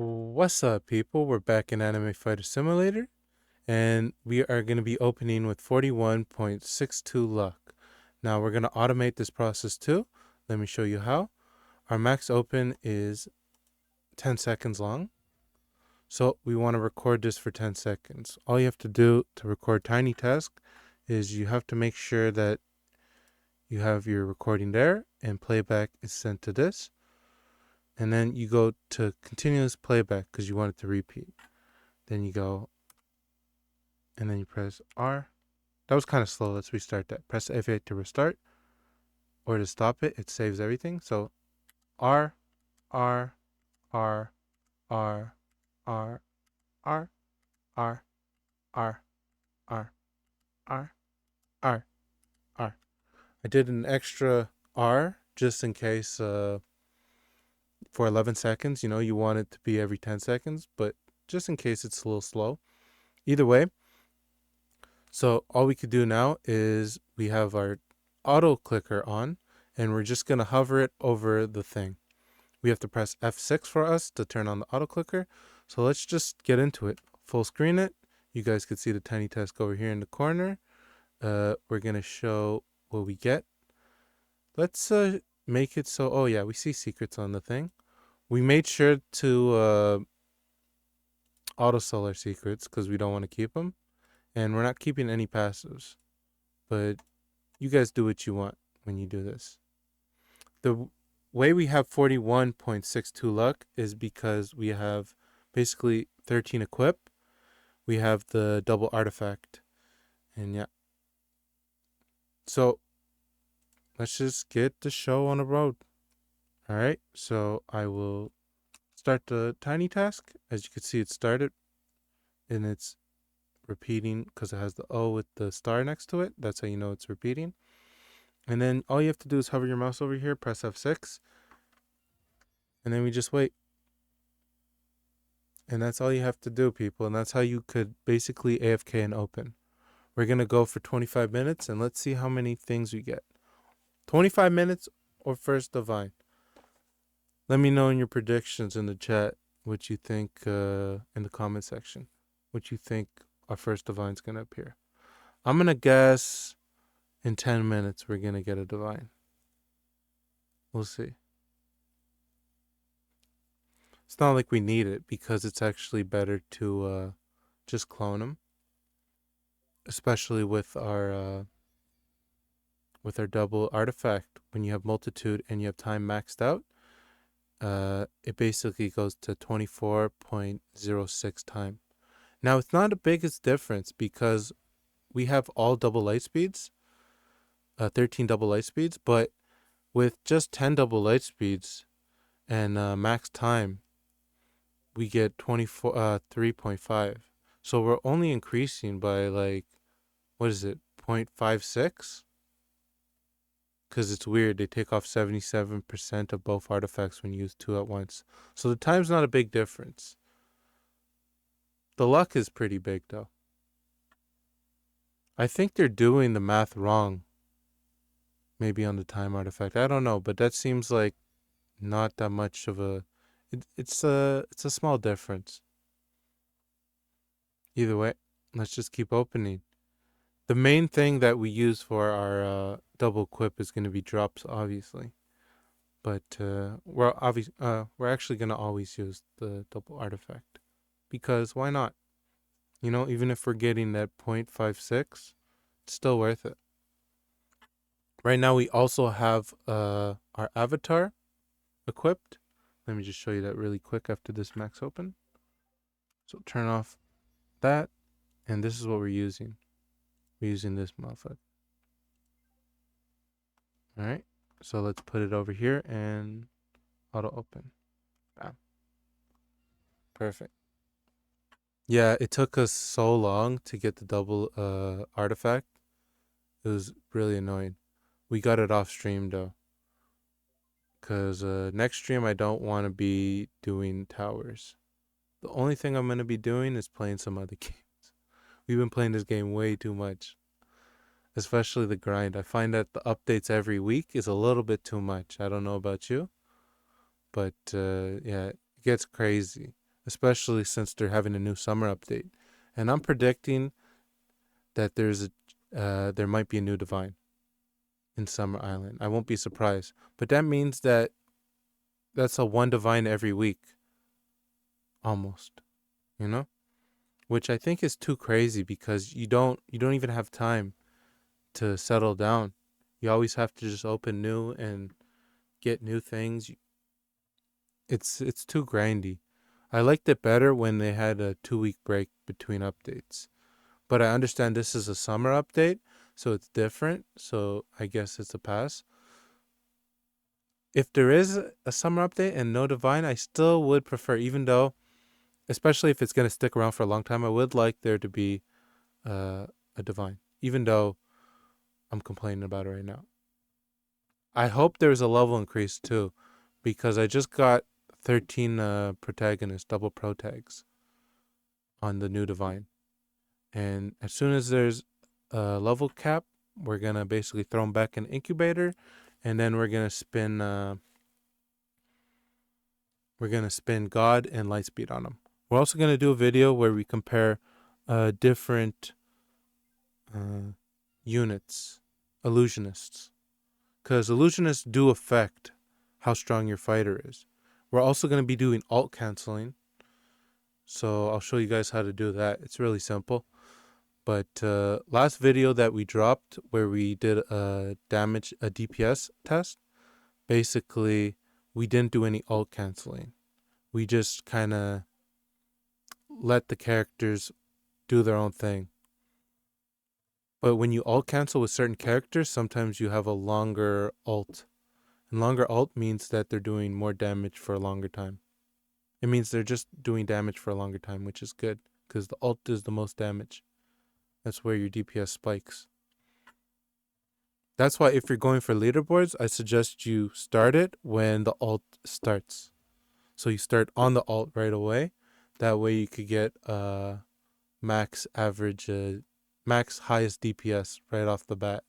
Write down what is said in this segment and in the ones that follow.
What's up, people? We're back in Anime Fighter Simulator, and we are going to be opening with 41.62 luck. Now, we're going to automate this process too. Let me show you how. Our max open is 10 seconds long, so we want to record this for 10 seconds. All you have to do to record Tiny Task is you have to make sure that you have your recording there, and playback is sent to this. And then you go to continuous playback because you want it to repeat. Then you go and then you press R. That was kind of slow. Let's restart that. Press F8 to restart or to stop it. It saves everything. So R, R, R, R, R, R, R, R, R, R, R, R. I did an extra R just in case for 11 seconds. You know, you want it to be every 10 seconds, but just in case it's a little slow. Either way, so all we could do now is we have our auto clicker on and we're just going to hover it over the thing. We have to press F6 for us to turn on the auto clicker. So let's just get into it. Full screen it. You guys can see the tiny task over here in the corner. We're going to show what we get. Let's make it so, oh yeah, we see secrets on the thing. We made sure to auto sell our secrets because we don't want to keep them. And we're not keeping any passives. But you guys do what you want when you do this. The way we have 41.62 luck is because we have basically 13 equip. We have the double artifact. And yeah. So let's just get the show on the road. Alright, so I will start the tiny task. As you can see, it started and it's repeating because it has the O with the star next to it. That's how you know it's repeating. And then all you have to do is hover your mouse over here, press F6, and then we just wait. And that's all you have to do, people. And that's how you could basically AFK and open. We're going to go for 25 minutes, and let's see how many things we get. 25 minutes or first divine. Let me know in your predictions in the chat what you think in the comment section. What you think our first divine's going to appear. I'm going to guess in 10 minutes we're going to get a divine. We'll see. It's not like we need it because it's actually better to just clone them, especially with our double artifact. When you have multitude and you have time maxed out, it basically goes to 24.06 time. Now it's not the biggest difference because we have all double light speeds, 13 double light speeds, but with just 10 double light speeds and max time, we get 3.5. So we're only increasing by like, what is it, 0.56? Because it's weird. They take off 77% of both artifacts when you use two at once. So the time's not a big difference. The luck is pretty big though. I think they're doing the math wrong. Maybe on the time artifact. I don't know, but that seems like not that much of a... It's a small difference. Either way, let's just keep opening. The main thing that we use for our double equip is going to be drops, obviously. But we're actually going to always use the double artifact. Because why not? You know, even if we're getting that 0.56, it's still worth it. Right now we also have our avatar equipped. Let me just show you that really quick after this max open. So turn off that, and this is what we're using. We're using this motherfucker. Alright, so let's put it over here and auto open. Bam. Perfect. Yeah, it took us so long to get the double artifact. It was really annoying. We got it off stream though. Because next stream I don't want to be doing towers. The only thing I'm going to be doing is playing some other games. We've been playing this game way too much. Especially the grind. I find that the updates every week is a little bit too much. I don't know about you. But yeah, it gets crazy. especially since they're having a new summer update. And I'm predicting that there might be a new divine in Summer Island. I won't be surprised. But that means that that's a one divine every week, almost, you know? Which I think is too crazy because you don't even have time to settle down. You always have to just open new and get new things. It's too grindy. I liked it better when they had a 2 week break between updates. But I understand this is a summer update, so it's different. So I guess it's a pass. If there is a summer update and no divine, I still would prefer, even though, especially if it's going to stick around for a long time, I would like there to be uh, a divine, even though I'm complaining about it right now. I hope there's a level increase too, because I just got 13 protagonists, double pro tags on the new divine. And as soon as there's a level cap, we're going to basically throw them back in incubator, and then we're going to spin God and Lightspeed on them. We're also going to do a video where we compare different units, illusionists, because illusionists do affect how strong your fighter is. We're also going to be doing alt canceling, so I'll show you guys how to do that. It's really simple. But last video that we dropped where we did a DPS test, basically we didn't do any alt canceling. We just kind of let the characters do their own thing. But when you alt cancel with certain characters, sometimes you have a longer alt. And longer alt means that they're doing more damage for a longer time. It means they're just doing damage for a longer time, which is good because the alt is the most damage. That's where your DPS spikes. That's why if you're going for leaderboards, I suggest you start it when the alt starts. So you start on the alt right away. That way you could get max highest DPS right off the bat.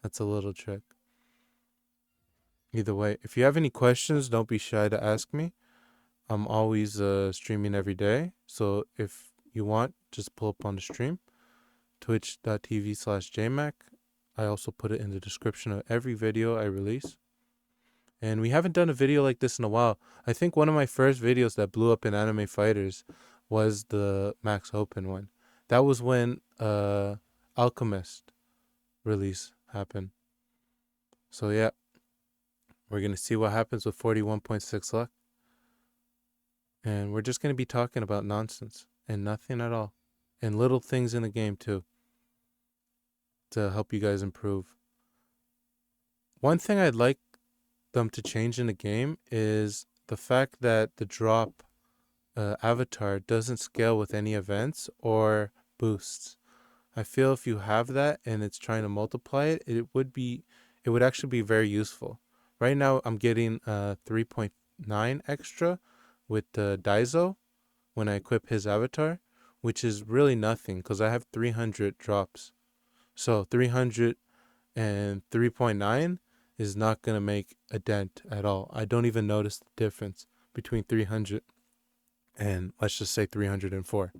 That's a little trick. Either way, if you have any questions, don't be shy to ask me. I'm always streaming every day. So if you want, just pull up on the stream. Twitch.tv/JEYMAK. I also put it in the description of every video I release. And we haven't done a video like this in a while. I think one of my first videos that blew up in Anime Fighters was the Max Open one. That was when Alchemist release happened. So yeah, we're going to see what happens with 41.6 luck. And we're just going to be talking about nonsense and nothing at all. And little things in the game too, to help you guys improve. One thing I'd like them to change in the game is the fact that the drop avatar doesn't scale with any events or boosts. I feel if you have that and it's trying to multiply it, it would actually be very useful. Right now I'm getting 3.9 extra with Daizo when I equip his avatar, which is really nothing because I have 300 drops. So 300 and 3.9 is not going to make a dent at all. I don't even notice the difference between 300 and let's just say 304.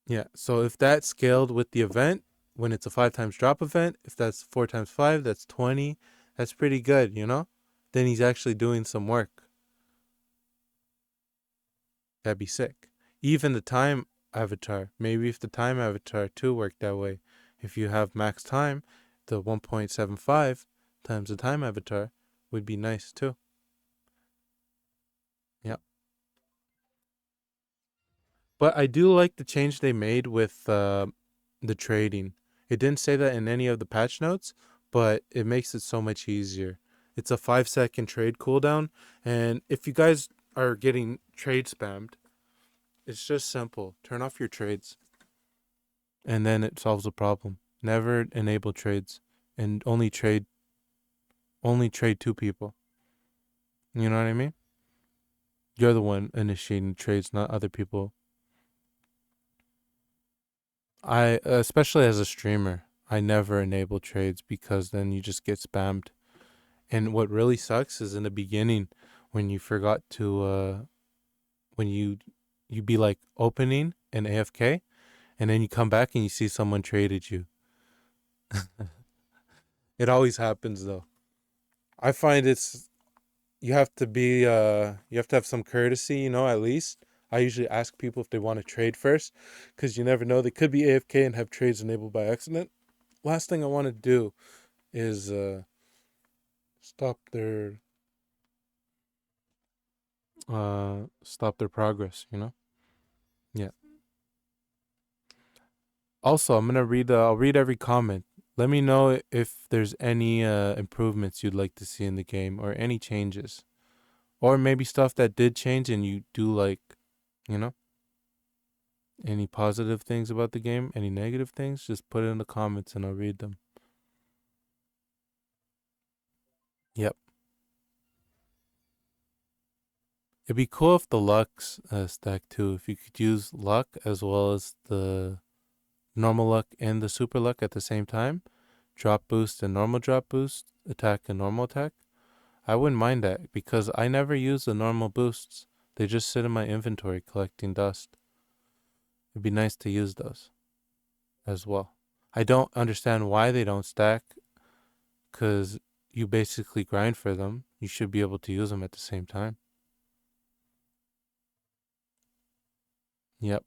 Yeah, so if that's scaled with the event, when it's a 5 times drop event, if that's 4 times 5, that's 20. That's pretty good, you know? Then he's actually doing some work. That'd be sick. Even the time avatar, maybe if the time avatar too worked that way. If you have max time, the 1.75 times the time avatar would be nice too. Yeah. But I do like the change they made with the trading. It didn't say that in any of the patch notes, but it makes it so much easier. It's a 5-second trade cooldown, and if you guys are getting trade spammed, it's just simple. Turn off your trades, and then it solves the problem. Never enable trades, and only trade 2 people. You know what I mean? You're the one initiating trades, not other people. I, especially as a streamer, I never enable trades because then you just get spammed. And what really sucks is in the beginning when you forgot to when you be like opening an AFK, and then you come back and you see someone traded you. It always happens though. I find it's you have to be you have to have some courtesy, at least. I usually ask people if they want to trade first, because you never know, they could be AFK and have trades enabled by accident. Last thing I want to do is stop their stop their progress. Yeah. Also, I'll read every comment. Let me know if there's any improvements you'd like to see in the game, or any changes, or maybe stuff that did change and you do like, you know, any positive things about the game, any negative things, just put it in the comments and I'll read them. Yep. It'd be cool if the luck's stack too. If you could use luck as well as the normal luck and the super luck at the same time, drop boost and normal drop boost, attack and normal attack. I wouldn't mind that because I never use the normal boosts. They just sit in my inventory collecting dust. It'd be nice to use those as well. I don't understand why they don't stack, because you basically grind for them. You should be able to use them at the same time. Yep.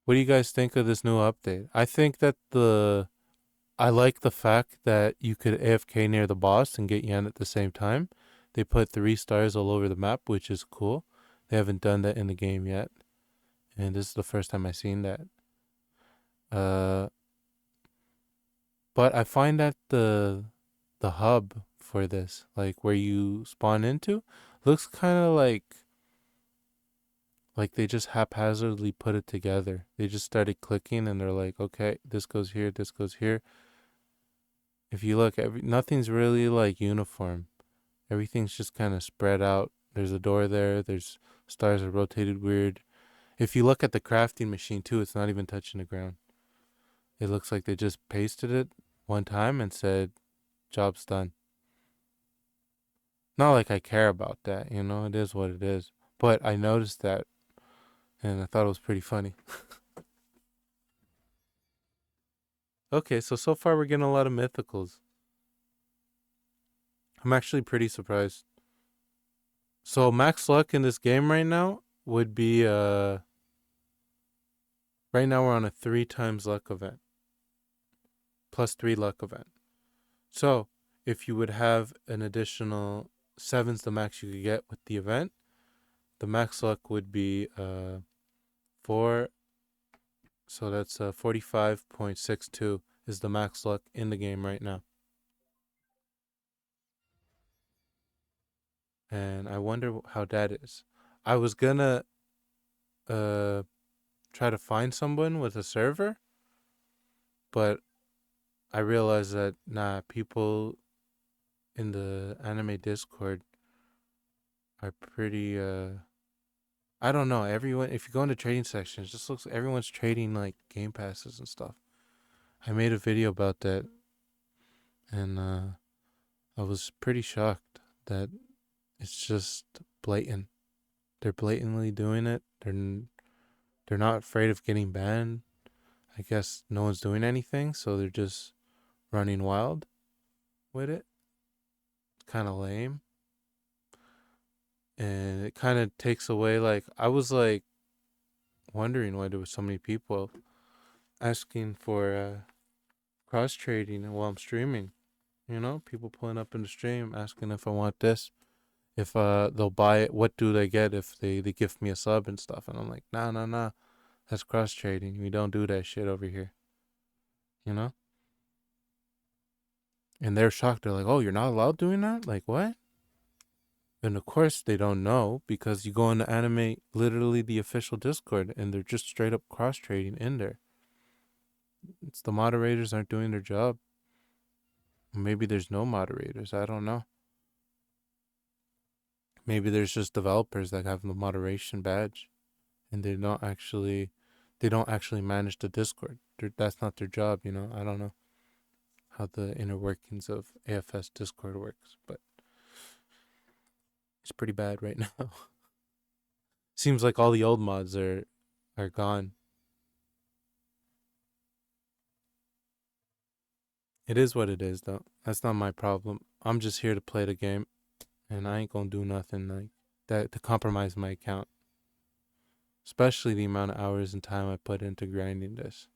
What do you guys think of this new update? I think that I like the fact that you could AFK near the boss and get yen at the same time. They put 3 stars all over the map, which is cool. They haven't done that in the game yet, and this is the first time I've seen that. Uh, but I find that the hub for this, like where you spawn into, looks kind of like they just haphazardly put it together. They just started clicking and they're like, okay, this goes here, this goes here. If you look, nothing's really like uniform. Everything's just kind of spread out. There's a door there. There's stars are rotated weird. If you look at the crafting machine too, it's not even touching the ground. It looks like they just pasted it one time and said, job's done. Not like I care about that, it is what it is. But I noticed that and I thought it was pretty funny. Okay, so far we're getting a lot of mythicals. I'm actually pretty surprised. So max luck in this game right now would be right now we're on a 3 times luck event. +3 luck event. So if you would have an additional 7's the max you could get with the event, the max luck would be 4. So that's 45.62 is the max luck in the game right now. And I wonder how that is. I was gonna uh try to find someone with a server, but I realized that people in the anime Discord are pretty I don't know, everyone if you go into trading sections, it just looks everyone's trading like game passes and stuff. I made a video about that and I was pretty shocked that it's just blatant. They're blatantly doing it. They're not afraid of getting banned. I guess no one's doing anything, so they're just running wild with it. It's kind of lame. And it kind of takes away, like, I was like wondering why there was so many people asking for cross trading while I'm streaming. People pulling up in the stream asking if I want this, if they'll buy it, what do they get if they gift me a sub and stuff. And I'm like, nah, nah, nah. That's cross trading. We don't do that shit over here. You know? And they're shocked. They're like, oh, you're not allowed doing that? Like, what? And of course they don't know, because you go into anime, literally the official Discord, and they're just straight up cross trading in there. It's the moderators aren't doing their job. Maybe there's no moderators. I don't know. Maybe there's just developers that have the moderation badge, and they don't actually manage the Discord. That's not their job. I don't know how the inner workings of AFS Discord works, but It's pretty bad right now. Seems like all the old mods are gone. It is what it is, though. That's not my problem. I'm just here to play the game, and I ain't gonna do nothing like that to compromise my account. Especially the amount of hours and time I put into grinding this.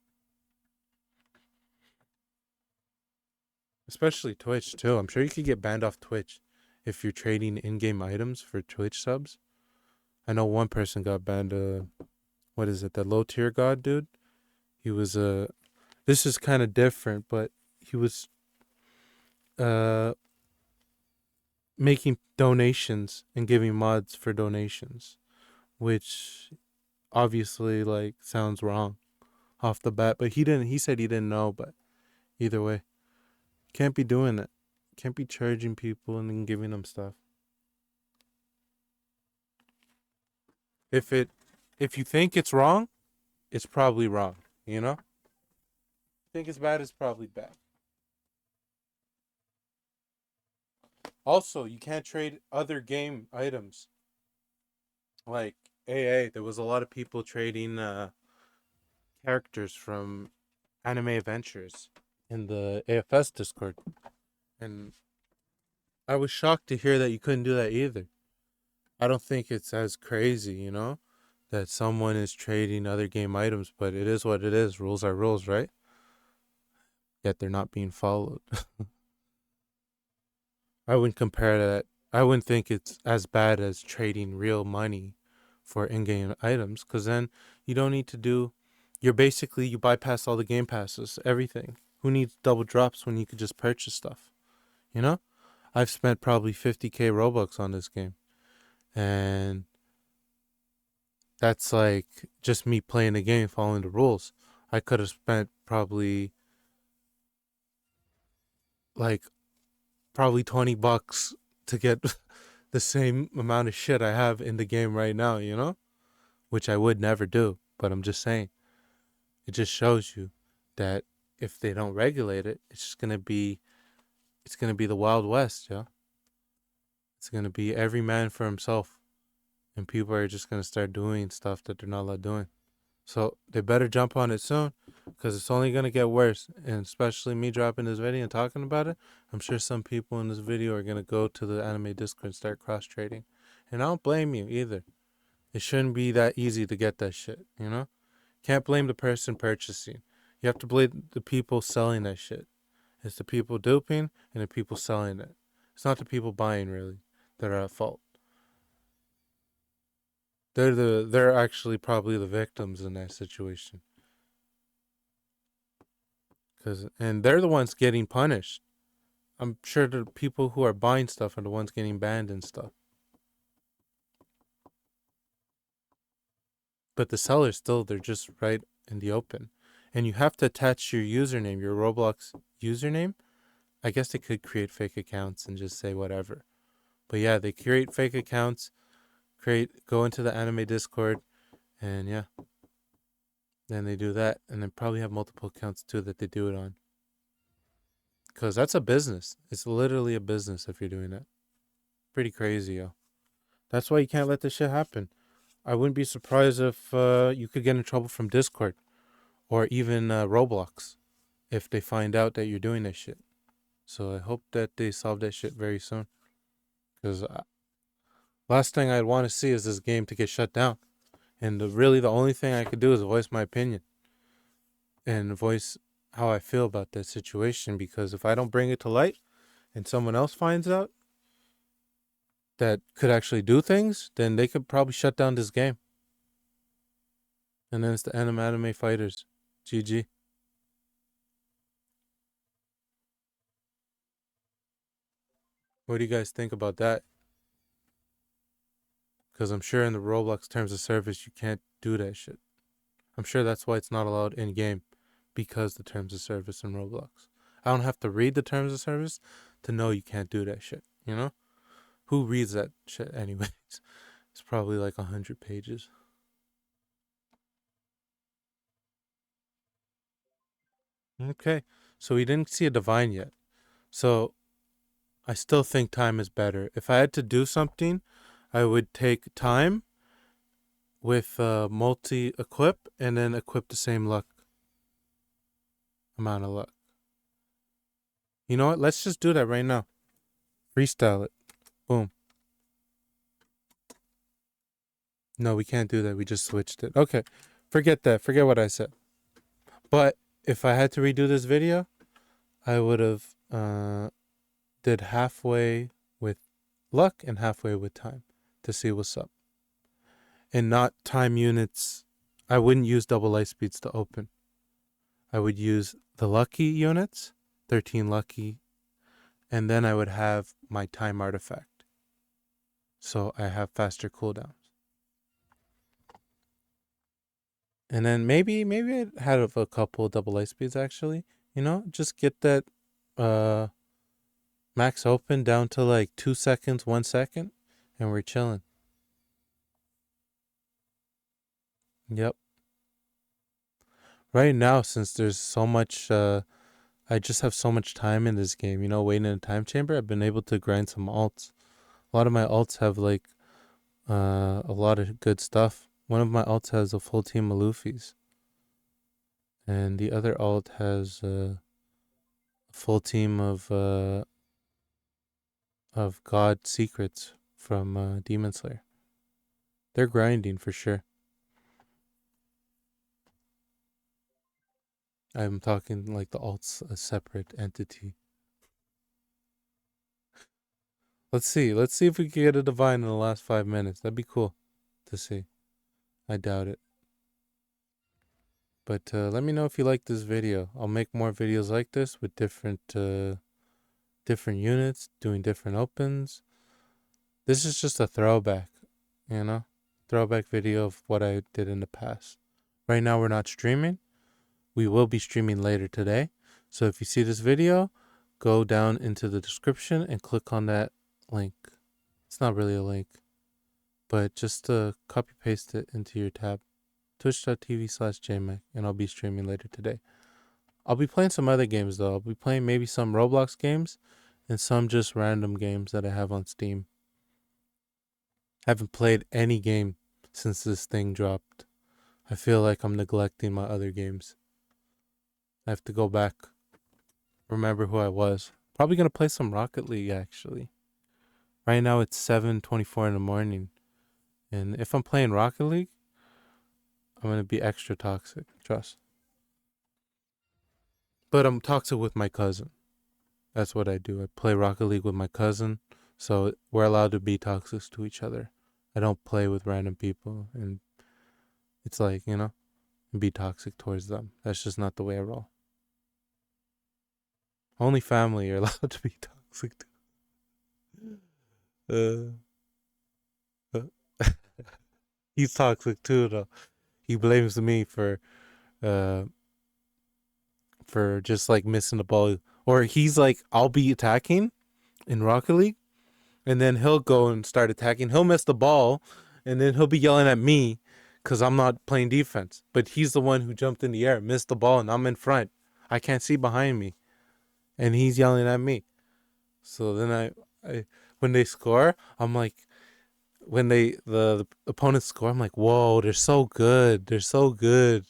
Especially Twitch too. I'm sure you could get banned off Twitch if you're trading in-game items for Twitch subs. I know one person got banned. What is it? That low tier god dude. He was This is kind of different, but he was uh making donations and giving mods for donations, which obviously like sounds wrong off the bat. But he didn't. He said he didn't know. But either way, can't be doing it. Can't be charging people and then giving them stuff. If it, if you think it's wrong, it's probably wrong. You know, think it's bad, it's probably bad. Also, you can't trade other game items like AA. There was a lot of people trading characters from Anime Adventures in the AFS Discord, and I was shocked to hear that you couldn't do that either. I don't think it's as crazy, you know, that someone is trading other game items, but it is what it is. Rules are rules, right? Yet they're not being followed. I wouldn't compare that. I wouldn't think it's as bad as trading real money for in-game items, because then you don't need to do. You're basically you bypass all the game passes, everything. Who needs double drops when you could just purchase stuff? You know, I've spent probably 50K Robux on this game, and that's like just me playing the game, following the rules. I could have spent like probably $20 to get the same amount of shit I have in the game right now, you know? Which I would never do, but I'm just saying. It just shows you that if they don't regulate it, it's gonna be the Wild West, yeah. It's gonna be every man for himself, and people are just gonna start doing stuff that they're not allowed doing. So they better jump on it soon, because it's only gonna get worse. And especially me dropping this video and talking about it, I'm sure some people in this video are gonna go to the anime Discord and start cross trading. And I don't blame you either. It shouldn't be that easy to get that shit, you know? Can't blame the person purchasing. You have to blame the people selling that shit. It's the people duping and the people selling it. It's not the people buying really that are at fault. They're actually probably the victims in that situation. And they're the ones getting punished. I'm sure the people who are buying stuff are the ones getting banned and stuff. But the sellers still, they're just right in the open. And you have to attach your username, your Roblox username. I guess they could create fake accounts and just say whatever. But yeah, they create fake accounts, go into the anime Discord, and yeah. Then they do that, and then probably have multiple accounts too that they do it on. Because that's a business. It's literally a business if you're doing that. Pretty crazy, yo. That's why you can't let this shit happen. I wouldn't be surprised if you could get in trouble from Discord or even Roblox if they find out that you're doing this shit. So I hope that they solve that shit very soon. Because last thing I'd want to see is this game to get shut down. And really the only thing I could do is voice my opinion and voice how I feel about that situation. Because if I don't bring it to light and someone else finds out that could actually do things, then they could probably shut down this game. And then it's the anime fighters. GG. What do you guys think about that? Because I'm sure in the Roblox terms of service, you can't do that shit. I'm sure that's why it's not allowed in game, because the terms of service in Roblox. I don't have to read the terms of service to know you can't do that shit, you know? Who reads that shit anyways? It's probably like 100 pages. Okay, so we didn't see a divine yet. So I still think time is better. If I had to do something, I would take time with multi-equip and then equip the same luck amount of luck. You know what? Let's just do that right now. Freestyle it. Boom. No, we can't do that. We just switched it. Okay. Forget that. Forget what I said. But if I had to redo this video, I would have did halfway with luck and halfway with time to see what's up. And not time units. I wouldn't use double light speeds to open. I would use the lucky units, 13 lucky, and then I would have my time artifact. So I have faster cooldowns. And then maybe I'd have a couple double light speeds actually. You know, just get that max open down to like 2 seconds, 1 second, and we're chilling. Yep. Right now, since there's so much, I just have so much time in this game, you know, waiting in a time chamber, I've been able to grind some alts. A lot of my alts have like a lot of good stuff. One of my alts has a full team of Luffy's. And the other alt has a full team of God secrets from Demon Slayer. They're grinding for sure. I'm talking like the alt's a separate entity. Let's see if we can get a divine in the last 5 minutes. That'd be cool to see. I doubt it. But let me know if you like this video. I'll make more videos like this with different units, doing different opens. This is just a throwback, you know? Throwback video of what I did in the past. Right now we're not streaming. We will be streaming later today. So if you see this video, go down into the description and click on that link. It's not really a link, but just copy paste it into your tab. Twitch.tv/JEYMAK, and I'll be streaming later today. I'll be playing some other games though. I'll be playing maybe some Roblox games and some just random games that I have on Steam. I haven't played any game since this thing dropped. I feel like I'm neglecting my other games. I have to go back, remember who I was. Probably gonna play some Rocket League actually. Right now it's 7:24 in the morning, and if I'm playing Rocket League, I'm gonna be extra toxic. Trust. But I'm toxic with my cousin. That's what I do. I play Rocket League with my cousin, so we're allowed to be toxic to each other. I don't play with random people, and it's like, you know, be toxic towards them. That's just not the way I roll. Only family you're allowed to be toxic to. He's toxic too, though. He blames me for just like missing the ball, or he's like, I'll be attacking in Rocket League, and then he'll go and start attacking. He'll miss the ball, and then he'll be yelling at me because I'm not playing defense. But he's the one who jumped in the air, missed the ball, and I'm in front. I can't see behind me, and he's yelling at me. So then I when they score, I'm like, when the opponents score, I'm like, whoa, they're so good. They're so good.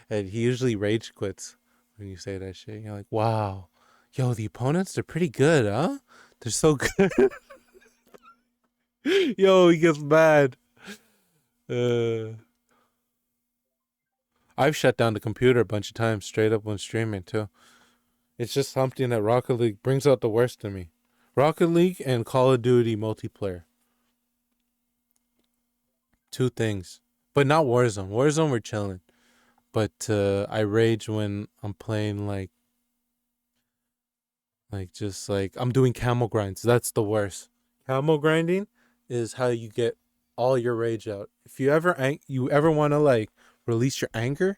And he usually rage quits when you say that shit. You're like, wow, yo, the opponents, they're pretty good, huh? They're so good. Yo, he gets mad. I've shut down the computer a bunch of times straight up when streaming too. It's just something that Rocket League brings out the worst in me. Rocket League and Call of Duty multiplayer. Two things. But not Warzone. Warzone, we're chilling. But I rage when I'm playing like just like I'm doing camel grinds. That's the worst. Camel grinding is how you get all your rage out. If you ever want to like release your anger,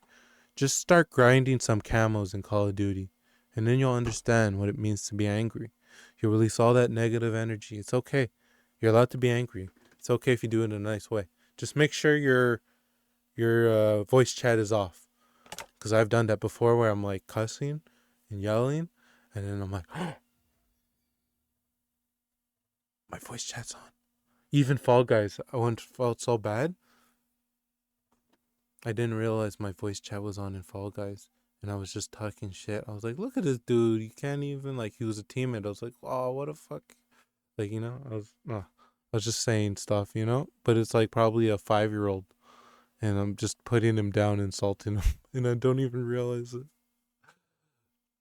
just start grinding some camos in Call of Duty, and then you'll understand what it means to be angry. You'll release all that negative energy. It's okay. You're allowed to be angry. It's okay if you do it in a nice way. Just make sure your voice chat is off, because I've done that before where I'm like cussing and yelling, and then I'm like, oh, my voice chat's on. Even Fall Guys, I once felt so bad. I didn't realize my voice chat was on in Fall Guys. And I was just talking shit. I was like, look at this dude. You can't even, like, he was a teammate. I was like, oh, what a fuck. Like, I was just saying stuff, But it's like probably a 5-year-old. And I'm just putting him down, insulting him. And I don't even realize it.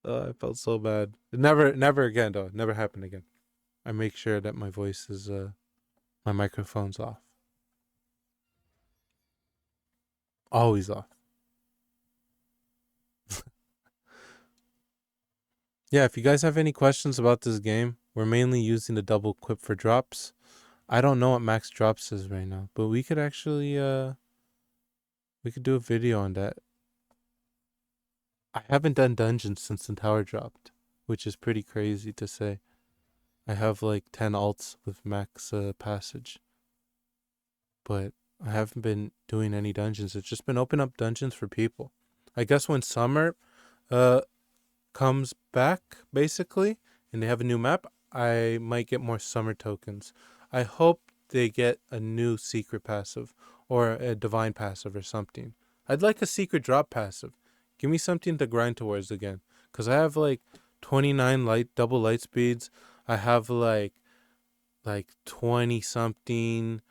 I felt so bad. Never again, though. Never happened again. I make sure that my voice is, my microphone's off. Always off. Yeah, if you guys have any questions about this game, we're mainly using the double equip for drops. I don't know what max drops is right now, but we could actually, we could do a video on that. I haven't done dungeons since the tower dropped, which is pretty crazy to say. I have like 10 alts with max passage, but I haven't been doing any dungeons. It's just been open up dungeons for people. I guess when summer comes back, basically, and they have a new map, I might get more summer tokens. I hope they get a new secret passive or a divine passive or something. I'd like a secret drop passive. Give me something to grind towards again. Because I have like 29 double light speeds. I have like 20 something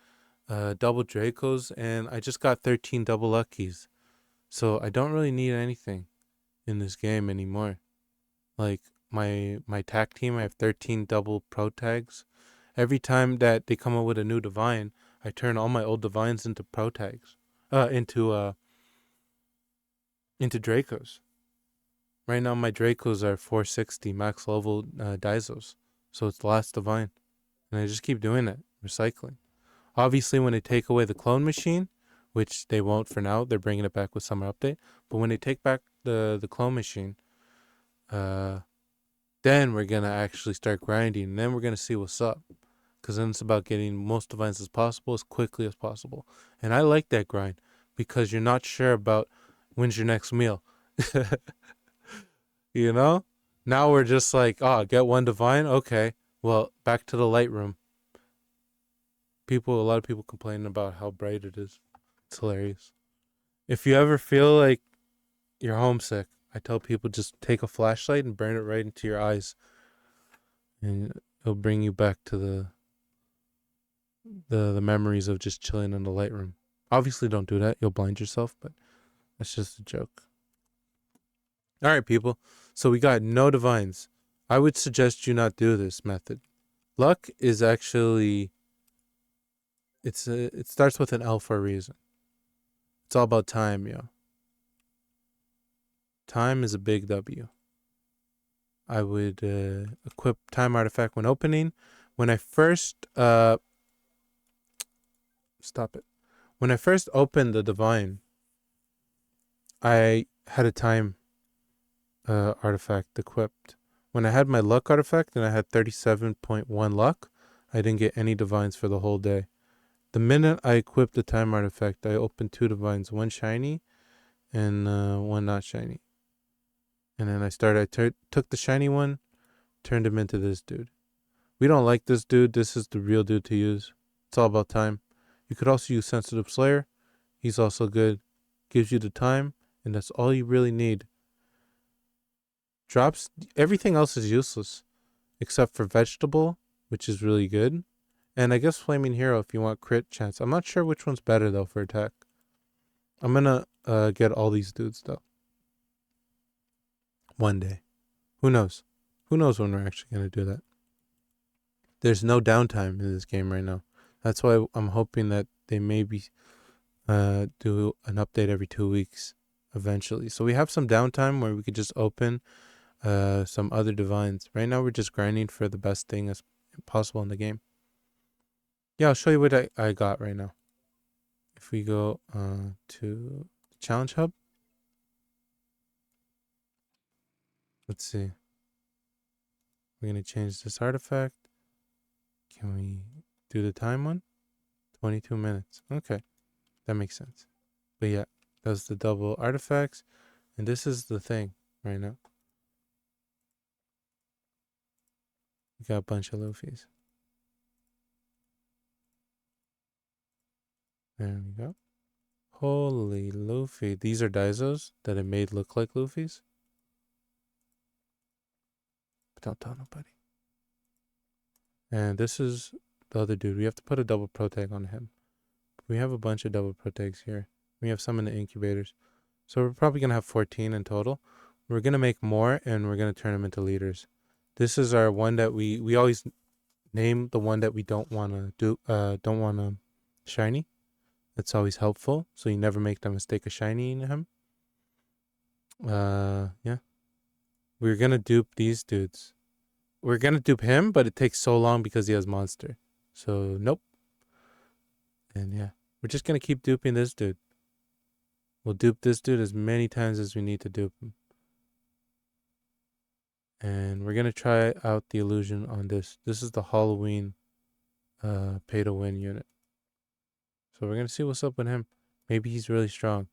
double Dracos, and I just got 13 double luckies. So I don't really need anything in this game anymore. Like my tag team, I have 13 double pro tags. Every time that they come up with a new divine, I turn all my old divines into pro tags. Into Dracos. Right now my Dracos are 460 max level Daisos. So it's the last divine. And I just keep doing it, recycling. Obviously when they take away the clone machine, which they won't for now, they're bringing it back with summer update. But when they take back the clone machine, then we're going to actually start grinding. And then we're going to see what's up. Because then it's about getting most divines as possible, as quickly as possible. And I like that grind. Because you're not sure about when's your next meal. You know? Now we're just like, oh, get one divine? Okay. Well, back to the light room. A lot of people complaining about how bright it is. It's hilarious. If you ever feel like you're homesick, I tell people just take a flashlight and burn it right into your eyes. And it'll bring you back to the memories of just chilling in the light room. Obviously don't do that. You'll blind yourself, but that's just a joke. All right, people. So we got no divines. I would suggest you not do this method. Luck is actually it starts with an L for a reason. It's all about time, yo. Time is a big W. I would equip time artifact when opening. When I first stop it. When I first opened the divine, I had a time artifact equipped. When I had my luck artifact and I had 37.1 luck, I didn't get any divines for the whole day. The minute I equipped the time artifact, I opened 2 divines, one shiny and one not shiny. And then I took the shiny one, turned him into this dude. We don't like this dude. This is the real dude to use. It's all about time. You could also use Sensitive Slayer. He's also good. Gives you the time, and that's all you really need. Drops, everything else is useless, except for Vegetable, which is really good. And I guess Flaming Hero if you want crit chance. I'm not sure which one's better, though, for attack. I'm gonna get all these dudes, though. One day. Who knows? Who knows when we're actually gonna do that? There's no downtime in this game right now. That's why I'm hoping that they maybe do an update every 2 weeks eventually. So we have some downtime where we could just open some other divines. Right now we're just grinding for the best thing as possible in the game. Yeah, I'll show you what I got right now. If we go to Challenge Hub. Let's see. We're going to change this artifact. Can we do the time one? 22 minutes. Okay. That makes sense. But yeah, that's the double artifacts. And this is the thing right now. We got a bunch of Luffy's. There we go. Holy Luffy. These are Daizos that it made look like Luffy's. But don't tell nobody. And this is the other dude. We have to put a double pro tag on him. We have a bunch of double pro tags here. We have some in the incubators. So we're probably going to have 14 in total. We're going to make more and we're going to turn them into leaders. This is our one that we always name the one that we don't want to do, don't want to shiny. That's always helpful. So you never make the mistake of shinying him. Yeah. We're going to dupe these dudes. We're going to dupe him, but it takes so long because he has monster. So nope. And yeah, we're just going to keep duping this dude. We'll dupe this dude as many times as we need to dupe him. And we're going to try out the illusion on this. This is the Halloween pay to win unit. So we're going to see what's up with him. Maybe he's really strong.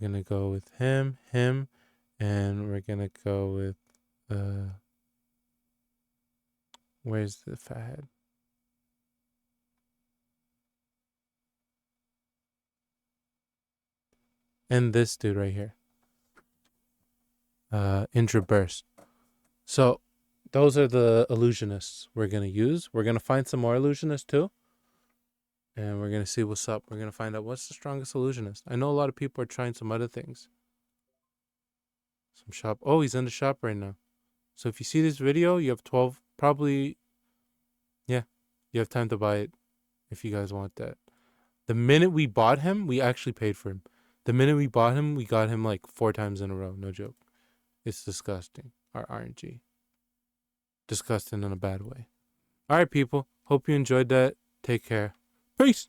We're going to go with him, and we're going to go with, where's the fathead? And this dude right here. Intra Burst. So those are the illusionists we're going to use. We're going to find some more illusionists too. And we're going to see what's up. We're going to find out what's the strongest illusionist. I know a lot of people are trying some other things. Some shop. Oh, he's in the shop right now. So if you see this video, you have 12, probably, yeah, you have time to buy it if you guys want that. The minute we bought him, we actually paid for him. The minute we bought him, we got him like 4 times in a row. No joke. It's disgusting. Our RNG. Disgusting in a bad way. All right, people. Hope you enjoyed that. Take care. Peace.